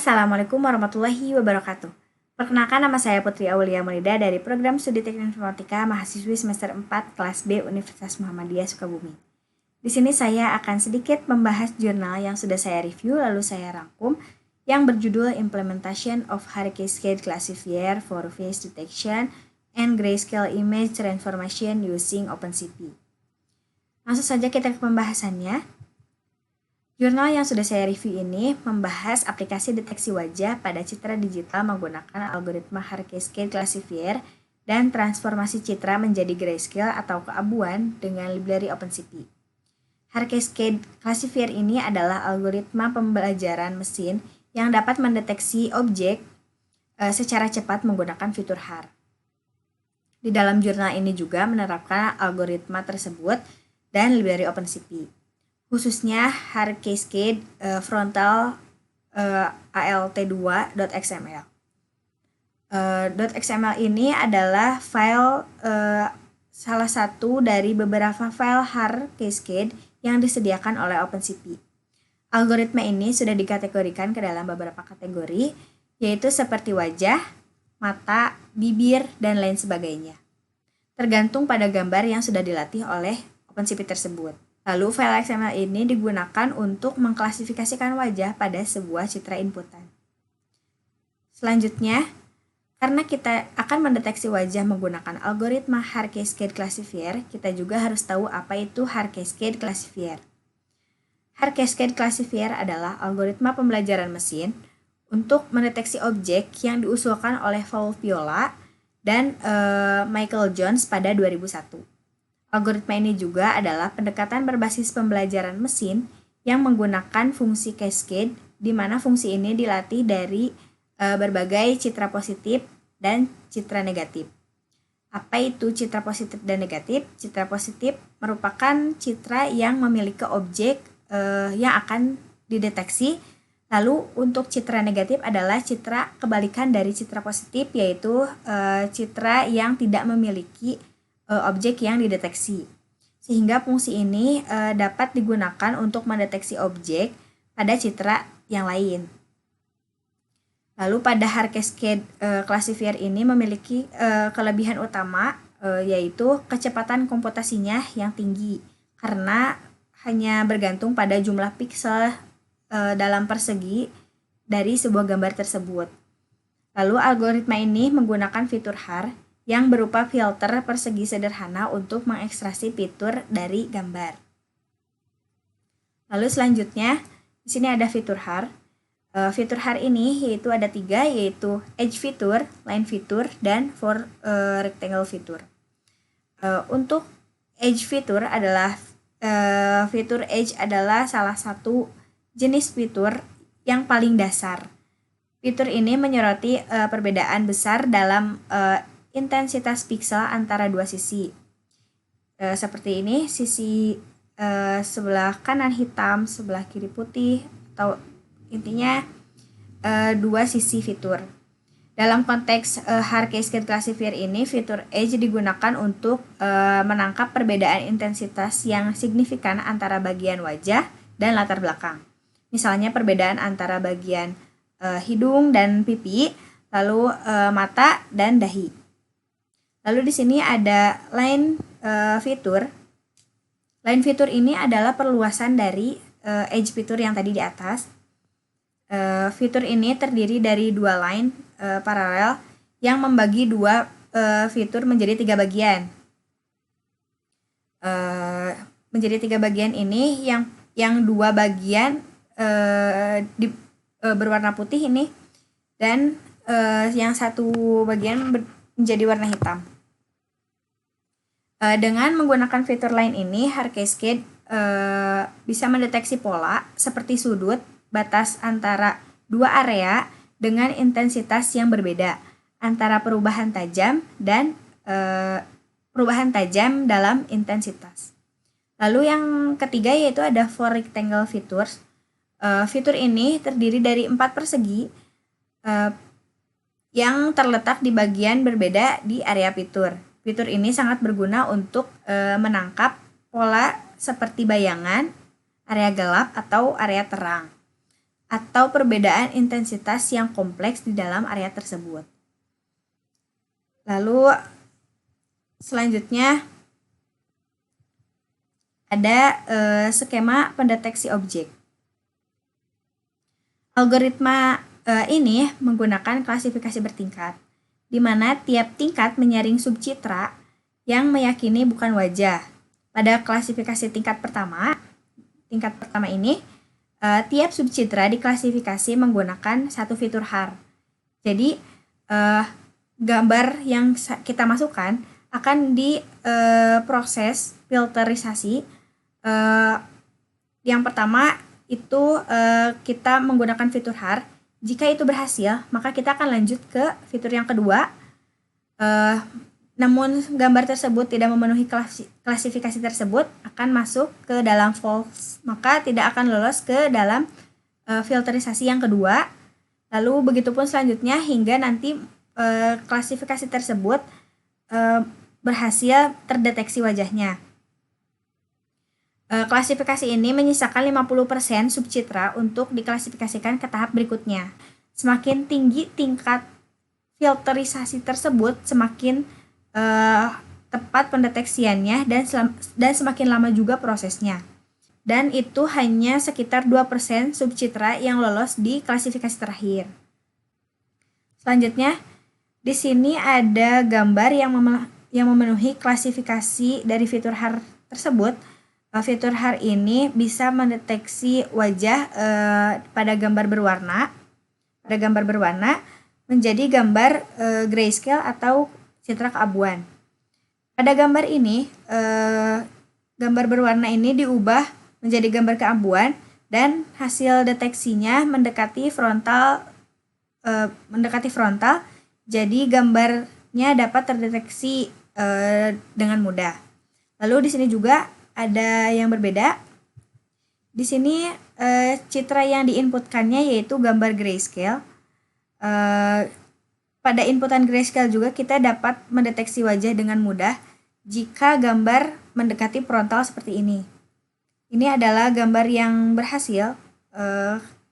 Assalamualaikum warahmatullahi wabarakatuh. Perkenalkan, nama saya Putri Aulia Maulida dari Program Studi Teknik Informatika mahasiswi semester 4 kelas B Universitas Muhammadiyah Sukabumi. Di sini saya akan sedikit membahas jurnal yang sudah saya review lalu saya rangkum yang berjudul Implementation of High Cascade Classifier for Face Detection and Grayscale Image Transformation Using OpenCP. Langsung saja kita ke pembahasannya. Jurnal yang sudah saya review ini membahas aplikasi deteksi wajah pada citra digital menggunakan algoritma High Cascade Classifier dan transformasi citra menjadi grayscale atau keabuan dengan library OpenCP. High Cascade Classifier ini adalah algoritma pembelajaran mesin yang dapat mendeteksi objek secara cepat menggunakan fitur HAR. Di dalam jurnal ini juga menerapkan algoritma tersebut dan library OpenCP. Khususnya High Cascade Frontal ALT2.xml. .xml ini adalah file salah satu dari beberapa file High Cascade yang disediakan oleh OpenCP. Algoritma ini sudah dikategorikan ke dalam beberapa kategori, yaitu seperti wajah, mata, bibir, dan lain sebagainya. Tergantung pada gambar yang sudah dilatih oleh OpenCP tersebut. Lalu file XML ini digunakan untuk mengklasifikasikan wajah pada sebuah citra inputan. Selanjutnya, karena kita akan mendeteksi wajah menggunakan algoritma High Cascade Classifier, kita juga harus tahu apa itu High Cascade Classifier. High Cascade Classifier adalah algoritma pembelajaran mesin untuk mendeteksi objek yang diusulkan oleh Paul Viola dan Michael Jones pada 2001. Algoritma ini juga adalah pendekatan berbasis pembelajaran mesin yang menggunakan fungsi cascade, di mana fungsi ini dilatih dari berbagai citra positif dan citra negatif. Apa itu citra positif dan negatif? Citra positif merupakan citra yang memiliki objek yang akan dideteksi. Lalu untuk citra negatif adalah citra kebalikan dari citra positif, yaitu citra yang tidak memiliki objek yang dideteksi. Sehingga fungsi ini dapat digunakan untuk mendeteksi objek pada citra yang lain. Lalu pada High Cascade Classifier ini memiliki kelebihan utama yaitu kecepatan komputasinya yang tinggi karena hanya bergantung pada jumlah piksel dalam persegi dari sebuah gambar tersebut. Lalu algoritma ini menggunakan fitur HAR yang berupa filter persegi sederhana untuk mengekstraksi fitur dari gambar. Lalu selanjutnya, di sini ada fitur HAR. Fitur HAR ini yaitu ada 3, yaitu Edge Feature, Line Feature, dan Rectangle Feature. Untuk Edge Feature adalah fitur Edge adalah salah satu jenis fitur yang paling dasar. Fitur ini menyoroti perbedaan besar dalam intensitas piksel antara dua sisi. Seperti ini, sisi sebelah kanan hitam, sebelah kiri putih, atau intinya dua sisi fitur. Dalam konteks High Cascade Classifier ini, fitur Edge digunakan untuk menangkap perbedaan intensitas yang signifikan antara bagian wajah dan latar belakang. Misalnya perbedaan antara bagian hidung dan pipi, lalu mata dan dahi. Lalu di sini ada line feature. Line feature ini adalah perluasan dari edge feature yang tadi di atas. Fitur ini terdiri dari dua line paralel yang membagi dua fitur menjadi 3 bagian. Menjadi 3 bagian ini yang 2 bagian berwarna putih ini dan yang 1 bagian menjadi warna hitam. Dengan menggunakan fitur line ini, High Cascade bisa mendeteksi pola seperti sudut, batas antara 2 area dengan intensitas yang berbeda antara perubahan tajam dan perubahan tajam dalam intensitas. Lalu yang ketiga yaitu ada For Rectangle Features. Fitur ini terdiri dari 4 persegi yang terletak di bagian berbeda di area fitur. Fitur ini sangat berguna untuk menangkap pola seperti bayangan, area gelap, atau area terang. atau perbedaan intensitas yang kompleks di dalam area tersebut. Lalu selanjutnya ada skema pendeteksi objek. Algoritma ini menggunakan klasifikasi bertingkat, di mana tiap tingkat menyaring subcitra yang meyakini bukan wajah. Pada klasifikasi tingkat pertama ini, tiap subcitra diklasifikasi menggunakan satu fitur HAR. Jadi, gambar yang kita masukkan akan diproses filterisasi. Yang pertama itu kita menggunakan fitur HAR. Jika itu berhasil, maka kita akan lanjut ke fitur yang kedua. Namun gambar tersebut tidak memenuhi klasifikasi tersebut, akan masuk ke dalam false, maka tidak akan lolos ke dalam filterisasi yang kedua. Lalu begitupun selanjutnya hingga nanti klasifikasi tersebut berhasil terdeteksi wajahnya. Klasifikasi ini menyisakan 50% subcitra untuk diklasifikasikan ke tahap berikutnya. Semakin tinggi tingkat filterisasi tersebut, semakin tepat pendeteksiannya dan semakin lama juga prosesnya. Dan itu hanya sekitar 2% subcitra yang lolos di klasifikasi terakhir. Selanjutnya, di sini ada gambar yang memenuhi klasifikasi dari fitur HAR tersebut. Fitur HAR ini bisa mendeteksi wajah pada gambar berwarna. Pada gambar berwarna menjadi gambar grayscale atau citra keabuan. Pada gambar ini, gambar berwarna ini diubah menjadi gambar keabuan dan hasil deteksinya mendekati frontal. Jadi gambarnya dapat terdeteksi dengan mudah. Lalu di sini juga ada yang berbeda. Di sini citra yang diinputkannya yaitu gambar grayscale. Pada inputan grayscale juga kita dapat mendeteksi wajah dengan mudah jika gambar mendekati frontal seperti ini. Ini adalah gambar yang berhasil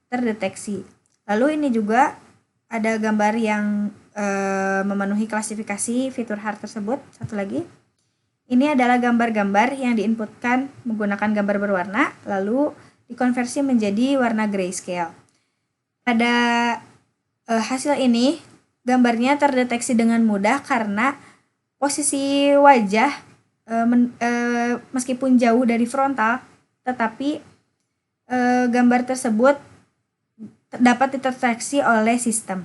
terdeteksi. Lalu ini juga ada gambar yang memenuhi klasifikasi fitur HAR tersebut. Satu lagi. Ini adalah gambar-gambar yang diinputkan menggunakan gambar berwarna, lalu dikonversi menjadi warna grayscale. Pada hasil ini, gambarnya terdeteksi dengan mudah karena posisi wajah meskipun jauh dari frontal, tetapi gambar tersebut dapat dideteksi oleh sistem.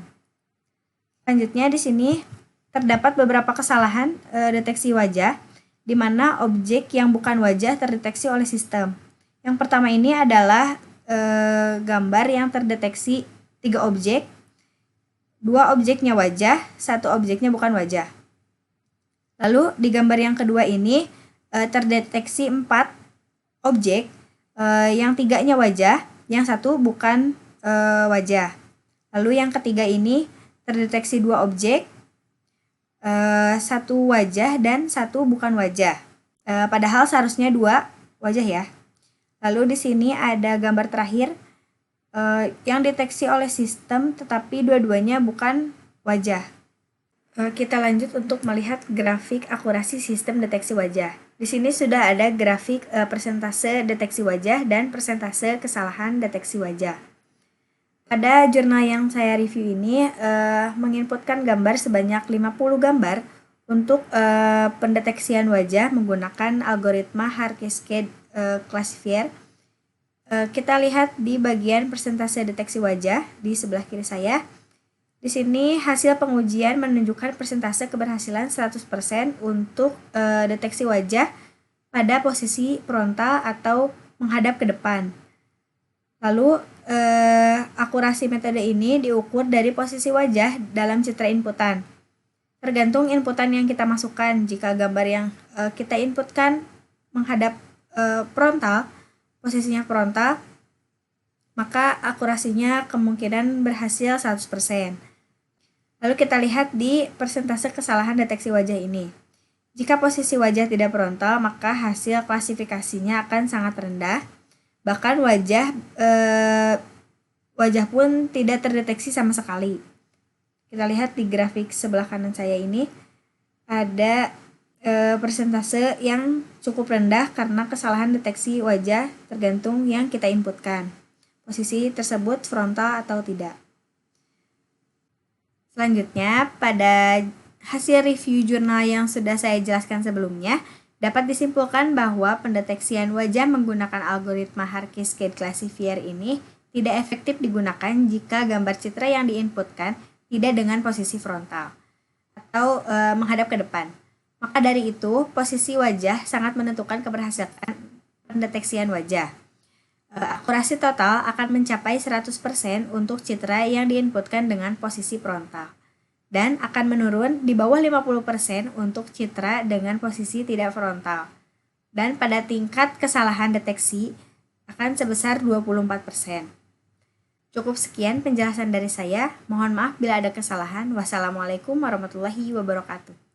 Selanjutnya di sini terdapat beberapa kesalahan deteksi wajah, di mana objek yang bukan wajah terdeteksi oleh sistem. Yang pertama ini adalah gambar yang terdeteksi 3 objek, 2 objeknya wajah, 1 objeknya bukan wajah. Lalu di gambar yang kedua ini terdeteksi 4 objek, yang 3-nya wajah, yang 1 bukan wajah. Lalu yang ketiga ini terdeteksi 2 objek, 1 wajah dan 1 bukan wajah. Padahal seharusnya 2 wajah ya. Lalu di sini ada gambar terakhir yang deteksi oleh sistem tetapi dua-duanya bukan wajah. Kita lanjut untuk melihat grafik akurasi sistem deteksi wajah. Di sini sudah ada grafik persentase deteksi wajah dan persentase kesalahan deteksi wajah. Pada jurnal yang saya review ini menginputkan gambar sebanyak 50 gambar untuk pendeteksian wajah menggunakan algoritma HAR Cascade Classifier. Kita lihat di bagian persentase deteksi wajah di sebelah kiri saya. Di sini hasil pengujian menunjukkan persentase keberhasilan 100% untuk deteksi wajah pada posisi frontal atau menghadap ke depan. Lalu akurasi metode ini diukur dari posisi wajah dalam citra inputan. Tergantung inputan yang kita masukkan. Jika gambar yang kita inputkan menghadap frontal, posisinya frontal, maka akurasinya kemungkinan berhasil 100%. Lalu kita lihat di persentase kesalahan deteksi wajah ini. Jika posisi wajah tidak frontal, maka hasil klasifikasinya akan sangat rendah. Bahkan wajah wajah pun tidak terdeteksi sama sekali. Kita lihat di grafik sebelah kanan saya ini ada persentase yang cukup rendah karena kesalahan deteksi wajah tergantung yang kita inputkan. Posisi tersebut frontal atau tidak. Selanjutnya, pada hasil review jurnal yang sudah saya jelaskan sebelumnya, dapat disimpulkan bahwa pendeteksian wajah menggunakan algoritma Harkey-Cascade Classifier ini tidak efektif digunakan jika gambar citra yang diinputkan tidak dengan posisi frontal atau menghadap ke depan. Maka dari itu, posisi wajah sangat menentukan keberhasilan pendeteksian wajah. Akurasi total akan mencapai 100% untuk citra yang diinputkan dengan posisi frontal dan akan menurun di bawah 50% untuk citra dengan posisi tidak frontal. Dan pada tingkat kesalahan deteksi akan sebesar 24%. Cukup sekian penjelasan dari saya. Mohon maaf bila ada kesalahan. Wassalamualaikum warahmatullahi wabarakatuh.